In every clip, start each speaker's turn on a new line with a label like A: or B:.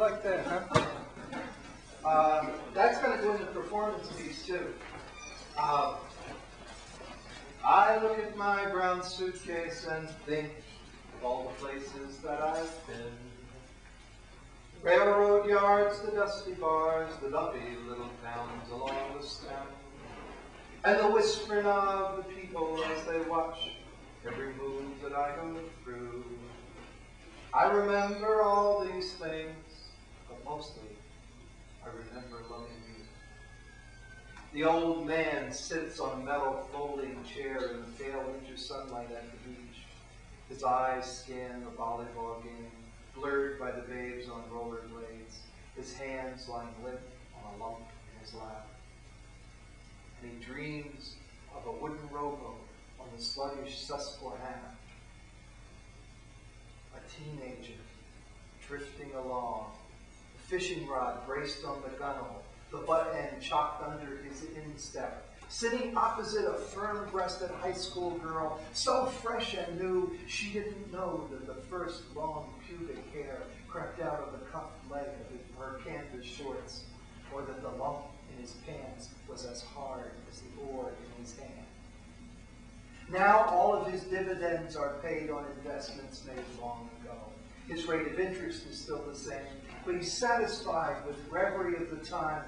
A: like that, huh?
B: That's going to go in the performance piece, too. I look at my brown suitcase and think of all the places that I've been. Railroad yards, the dusty bars, the dumpy little towns along the stem, and the whispering of the people as they watch every move that I go through. I remember all these things, but mostly I remember loving you. The old man sits on a metal folding chair in the pale winter sunlight at the beach. His eyes scan the volleyball game, blurred by the babes on rollerblades, his hands lying limp on a lump in his lap. And he dreams of a wooden rowboat on the sluggish Susquehanna. A teenager drifting along, a fishing rod braced on the gunwale, the butt end chalked under his instep, sitting opposite a firm-breasted high school girl, so fresh and new she didn't know that the first long pubic hair crept out of the cuffed leg of her canvas shorts, or that the lump in his pants was as hard as the oar in his hand. Now all of his dividends are paid on investments made long ago. His rate of interest is still the same, but he's satisfied with reverie of the time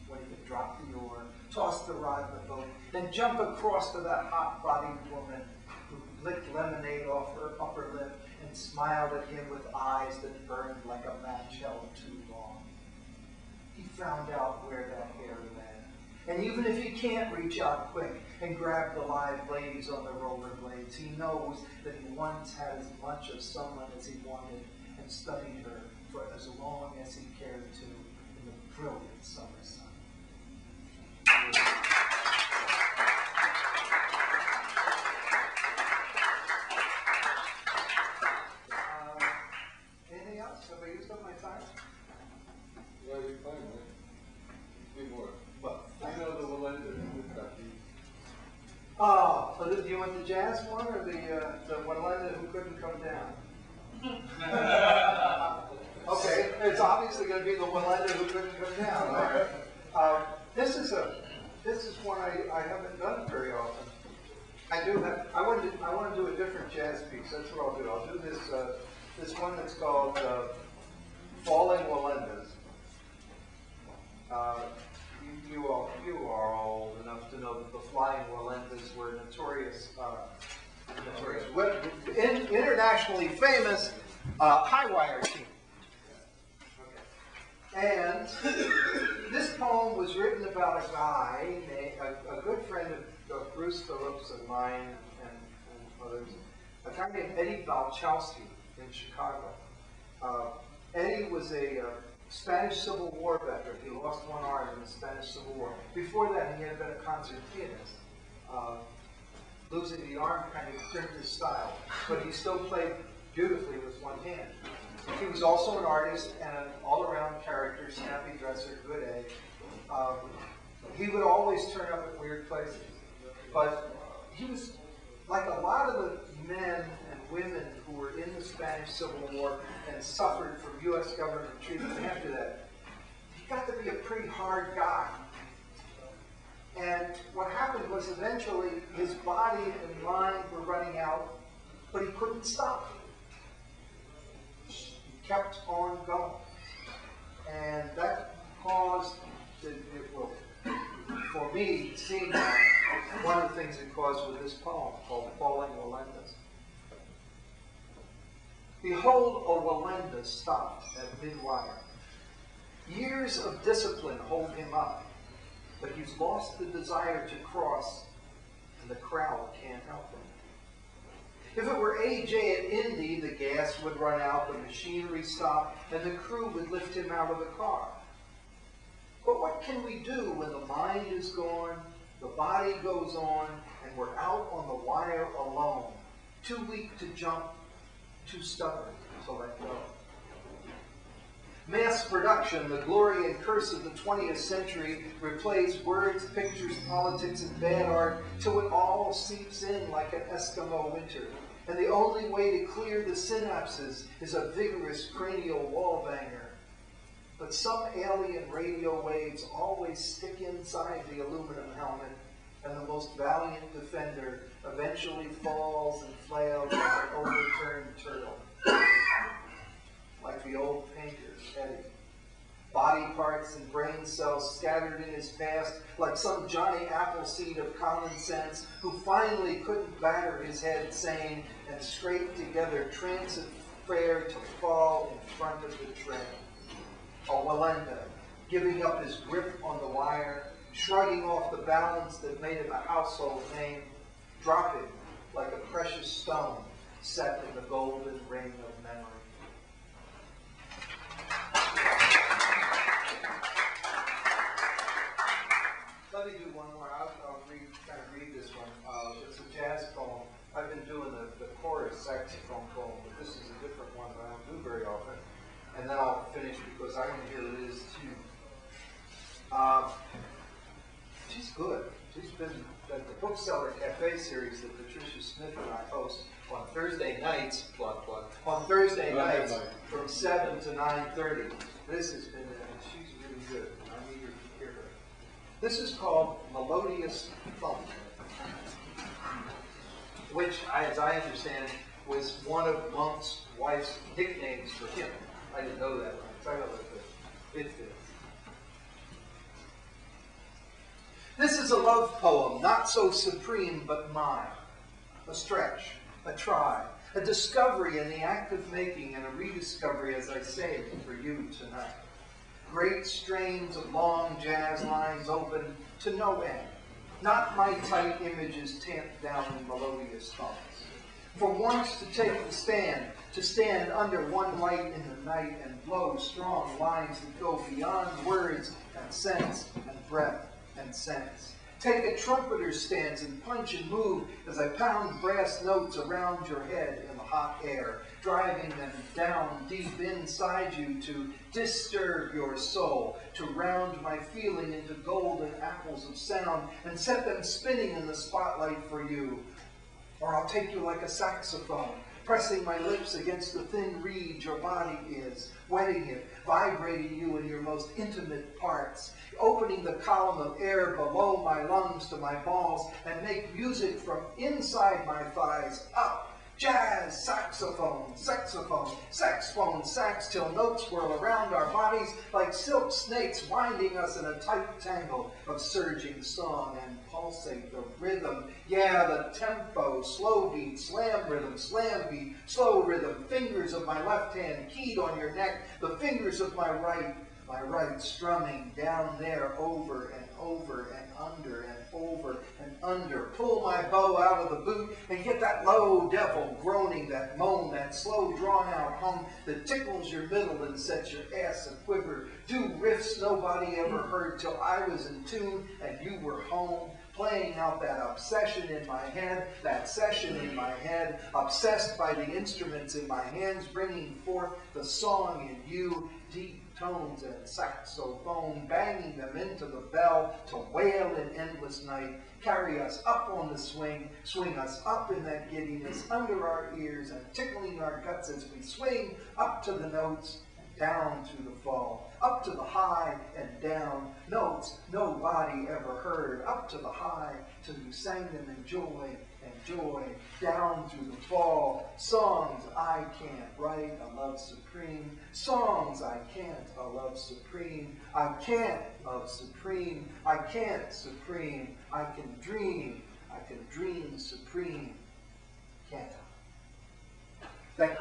B: when he could drop the oar, toss the rod in the boat, then jump across to that hot-bodied woman who licked lemonade off her upper lip and smiled at him with eyes that burned like a match held too long. He found out where that hair led. And even if he can't reach out quick and grab the live ladies on the rollerblades, he knows that he once had as much of someone as he wanted and studied her for as long as he cared to in the brilliant summer sun. Anything else? Have I used up my time?
A: Yeah, you're fine, man. Three more.
B: What?
A: You know the Walender with Becky.
B: Oh, so do you want the jazz one or the Walender who couldn't come down? Okay, it's obviously going to be the Walender who couldn't come down. All right. This is one I haven't done very often. I want to do a different jazz piece. That's what I'll do. I'll do this one that's called Falling Walendas. You are old enough to know that the Flying Walendas were notorious, internationally famous high wire team. And this poem was written about a guy, a good friend of Bruce Phillips and mine and others, a guy named Eddie Balchowski in Chicago. Eddie was a Spanish Civil War veteran. He lost one arm in the Spanish Civil War. Before that, he had been a concert pianist. Losing the arm kind of turned his style, but he still played beautifully with one hand. He was also an artist and an all-around character, snappy dresser, good egg. He would always turn up at weird places. But he was like a lot of the men and women who were in the Spanish Civil War and suffered from U.S. government treatment after that. He got to be a pretty hard guy. And what happened was eventually his body and mind were running out, but he couldn't stop. Kept on going. And that caused, for me, seeing that, one of the things it caused with this poem called Falling Walendas. Behold, a Walenda stopped at mid-wire. Years of discipline hold him up, but he's lost the desire to cross, and the crowd can't help him. If it were AJ at Indy, the gas would run out, the machinery stop, and the crew would lift him out of the car. But what can we do when the mind is gone, the body goes on, and we're out on the wire alone, too weak to jump, too stubborn to let go? Mass production, the glory and curse of the 20th century, replays words, pictures, politics, and bad art till it all seeps in like an Eskimo winter. And the only way to clear the synapses is a vigorous cranial wall banger. but some alien radio waves always stick inside the aluminum helmet, and the most valiant defender eventually falls and flails like an overturned turtle, like the old painter, Eddie. Body parts and brain cells scattered in his past, like some Johnny Appleseed of common sense who finally couldn't batter his head sane and scrape together transit fare to fall in front of the train. A Walenda, giving up his grip on the wire, shrugging off the balance that made him a household name, dropping like a precious stone set in the golden ring of memory. Let me do one more. I'll read this one. It's a jazz poem. I've been doing the chorus saxophone poem, but this is a different one that I don't do very often. And then I'll finish because I want to hear Liz too. She's good. She's been at the Bookseller Cafe series that Patricia Smith and I host on Thursday nights. On Thursday nights from 7 to 9:30. This has been, she's really good. I'm eager to hear her. This is called Melodious Thump, which, as I understand, was one of Monk's wife's nicknames for him. I didn't know that. I know that it fits. This is a love poem, not so supreme, but mine. A stretch, a try, a discovery in the act of making, and a rediscovery, as I say it, for you tonight. Great strains of long jazz lines open to no end. Not my tight images tamped down in melodious thumps. For once to take the stand, to stand under one light in the night and blow strong lines that go beyond words and sense and breath and sense. Take a trumpeter's stance and punch and move as I pound brass notes around your head in the hot air, driving them down deep inside you to disturb your soul, to round my feeling into golden apples of sound and set them spinning in the spotlight for you. Or I'll take you like a saxophone, pressing my lips against the thin reed your body is, wetting it, vibrating you in your most intimate parts, opening the column of air below my lungs to my balls, and make music from inside my thighs up. Jazz, saxophone, saxophone, saxophone, sax, till notes swirl around our bodies like silk snakes winding us in a tight tangle of surging song and pulsate the rhythm. Yeah, the tempo, slow beat, slam beat, slow rhythm, fingers of my left hand keyed on your neck, the fingers of my right strumming down there over and over and under and over and under. Pull my bow out of the boot and get that low devil groaning, that moan, that slow drawn out hum that tickles your middle and sets your ass a quiver. Do riffs nobody ever heard till I was in tune and you were home. Playing out that obsession in my head, that session in my head, obsessed by the instruments in my hands, bringing forth the song in you, deep tones and saxophone, banging them into the bell to wail in endless night, carry us up on the swing, swing us up in that giddiness under our ears and tickling our guts as we swing up to the notes, down to the fall, up to the high and down, notes nobody ever heard, up to the high till you sang them in joy and joy, down to the fall, songs I can't write, a love supreme, songs I can't, a love supreme, I can't love supreme, I can't supreme, I can dream supreme, can't I? Thank you.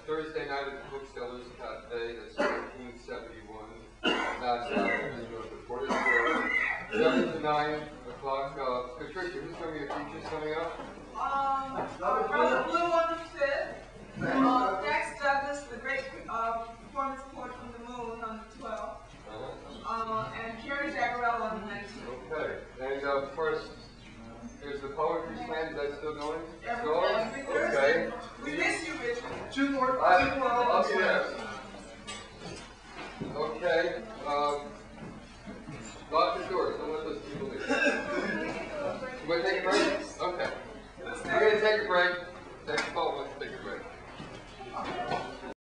A: Thursday night at the Booksellers Cafe, that's 1971. That's before this year. 7 to 9 o'clock. Patricia, who's going to be a feature coming up?
C: Brother Blue on the 5th. Dax Douglas, the great performance poet from the Moon on the 12th. And Carrie Jaggerell on the 19th.
A: Okay. And of course, there's the poetry slam. Is that still going?
C: Every Thursday. We miss you, Richard.
B: Two more.
A: Yes. Okay. Lock the doors. Don't let those people leave. You want to take a break? Okay. We're going to take a break. Next call wants to take a break.